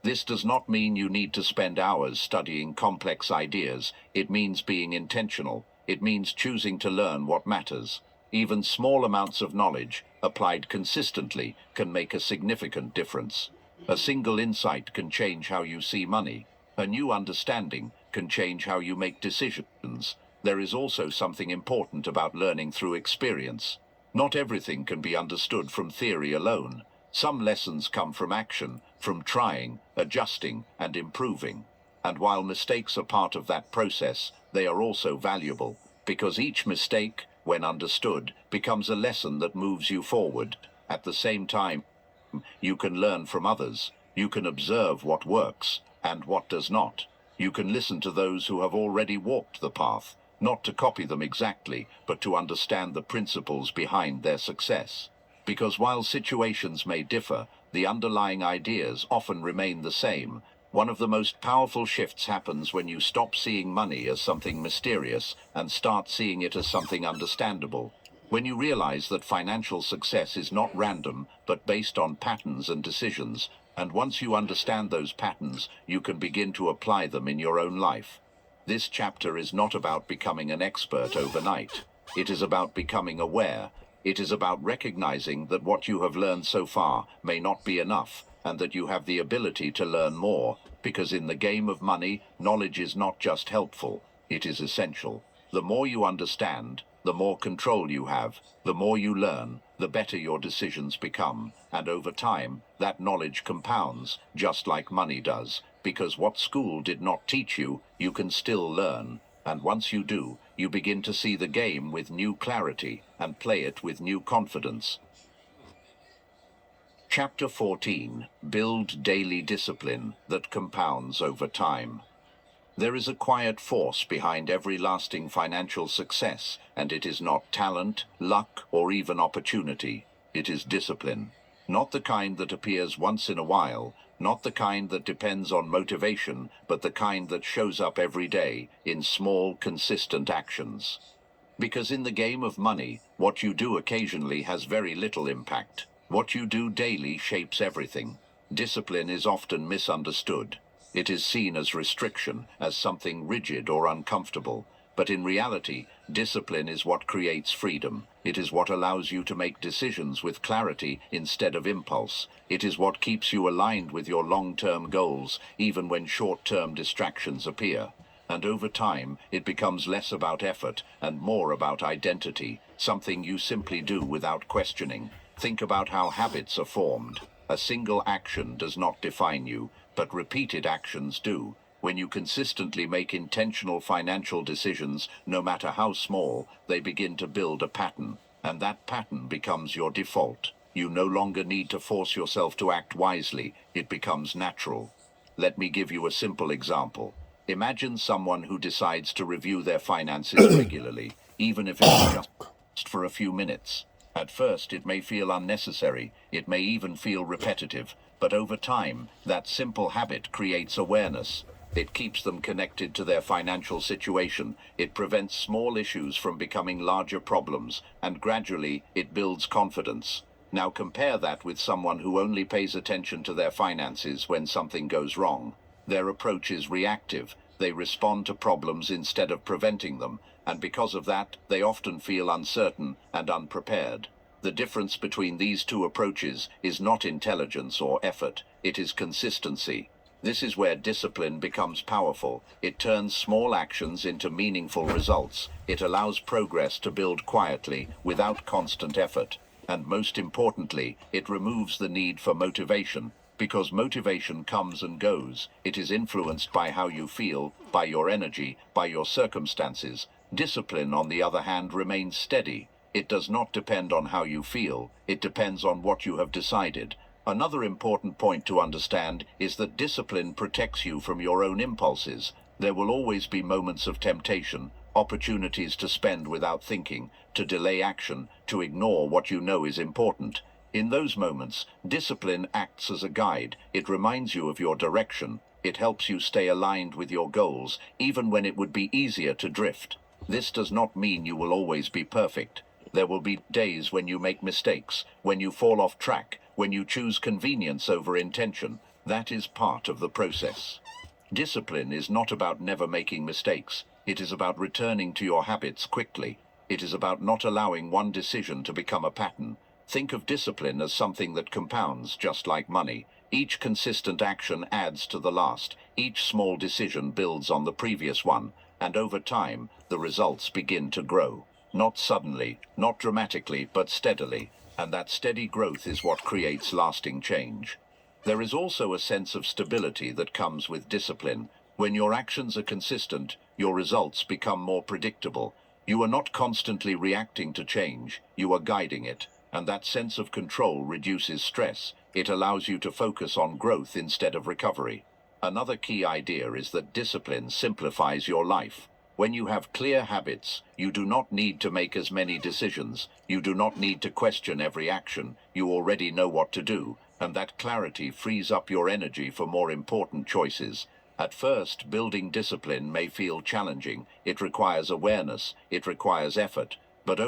This does not mean you need to spend hours studying complex ideas. It means being intentional. It means choosing to learn what matters. Even small amounts of knowledge, applied consistently, can make a significant difference. A single insight can change how you see money. A new understanding can change how you make decisions. There is also something important about learning through experience. Not everything can be understood from theory alone. Some lessons come from action, from trying, adjusting, and improving. And while mistakes are part of that process, they are also valuable, because each mistake, when understood, becomes a lesson that moves you forward. At the same time, you can learn from others. You can observe what works and what does not. You can listen to those who have already walked the path, not to copy them exactly, but to understand the principles behind their success. Because while situations may differ, the underlying ideas often remain the same. One of the most powerful shifts happens when you stop seeing money as something mysterious and start seeing it as something understandable. When you realize that financial success is not random, but based on patterns and decisions, and once you understand those patterns, you can begin to apply them in your own life. This chapter is not about becoming an expert overnight. It is about becoming aware. It is about recognizing that what you have learned so far may not be enough, and that you have the ability to learn more, because in the game of money, knowledge is not just helpful, it is essential. The more you understand, the more control you have, the more you learn, the better your decisions become, and over time, that knowledge compounds, just like money does, because what school did not teach you, you can still learn. And once you do, you begin to see the game with new clarity and play it with new confidence. Chapter 14. Build daily discipline that compounds over time. There is a quiet force behind every lasting financial success, and it is not talent, luck, or even opportunity. It is discipline. Not the kind that appears once in a while, not the kind that depends on motivation, but the kind that shows up every day in small, consistent actions. Because in the game of money, what you do occasionally has very little impact. What you do daily shapes everything. Discipline is often misunderstood. It is seen as restriction, as something rigid or uncomfortable. But in reality, discipline is what creates freedom. It is what allows you to make decisions with clarity instead of impulse. It is what keeps you aligned with your long-term goals, even when short-term distractions appear. And over time, it becomes less about effort and more about identity, something you simply do without questioning. Think about how habits are formed. A single action does not define you, but repeated actions do. When you consistently make intentional financial decisions, no matter how small, they begin to build a pattern, and that pattern becomes your default. You no longer need to force yourself to act wisely. It becomes natural. Let me give you a simple example. Imagine someone who decides to review their finances regularly, even if it's just for a few minutes. At first, it may feel unnecessary, it may even feel repetitive, but over time, that simple habit creates awareness. It keeps them connected to their financial situation, it prevents small issues from becoming larger problems, and gradually, it builds confidence. Now compare that with someone who only pays attention to their finances when something goes wrong. Their approach is reactive. They respond to problems instead of preventing them, and because of that, they often feel uncertain and unprepared. The difference between these two approaches is not intelligence or effort, it is consistency. This is where discipline becomes powerful. It turns small actions into meaningful results. It allows progress to build quietly, without constant effort. And most importantly, it removes the need for motivation. Because motivation comes and goes, it is influenced by how you feel, by your energy, by your circumstances. Discipline, on the other hand, remains steady. It does not depend on how you feel, it depends on what you have decided. Another important point to understand is that discipline protects you from your own impulses. There will always be moments of temptation, opportunities to spend without thinking, to delay action, to ignore what you know is important. In those moments, discipline acts as a guide. It reminds you of your direction. It helps you stay aligned with your goals, even when it would be easier to drift. This does not mean you will always be perfect. There will be days when you make mistakes, when you fall off track, when you choose convenience over intention. That is part of the process. Discipline is not about never making mistakes. It is about returning to your habits quickly. It is about not allowing one decision to become a pattern. Think of discipline as something that compounds, just like money. Each consistent action adds to the last. Each small decision builds on the previous one. And over time, the results begin to grow. Not suddenly, not dramatically, but steadily. And that steady growth is what creates lasting change. There is also a sense of stability that comes with discipline. When your actions are consistent, your results become more predictable. You are not constantly reacting to change, you are guiding it. And that sense of control reduces stress. It allows you to focus on growth instead of recovery. Another key idea is that discipline simplifies your life. When you have clear habits, you do not need to make as many decisions. You do not need to question every action. You already know what to do, and that clarity frees up your energy for more important choices. At first, building discipline may feel challenging. It requires awareness, it requires effort, but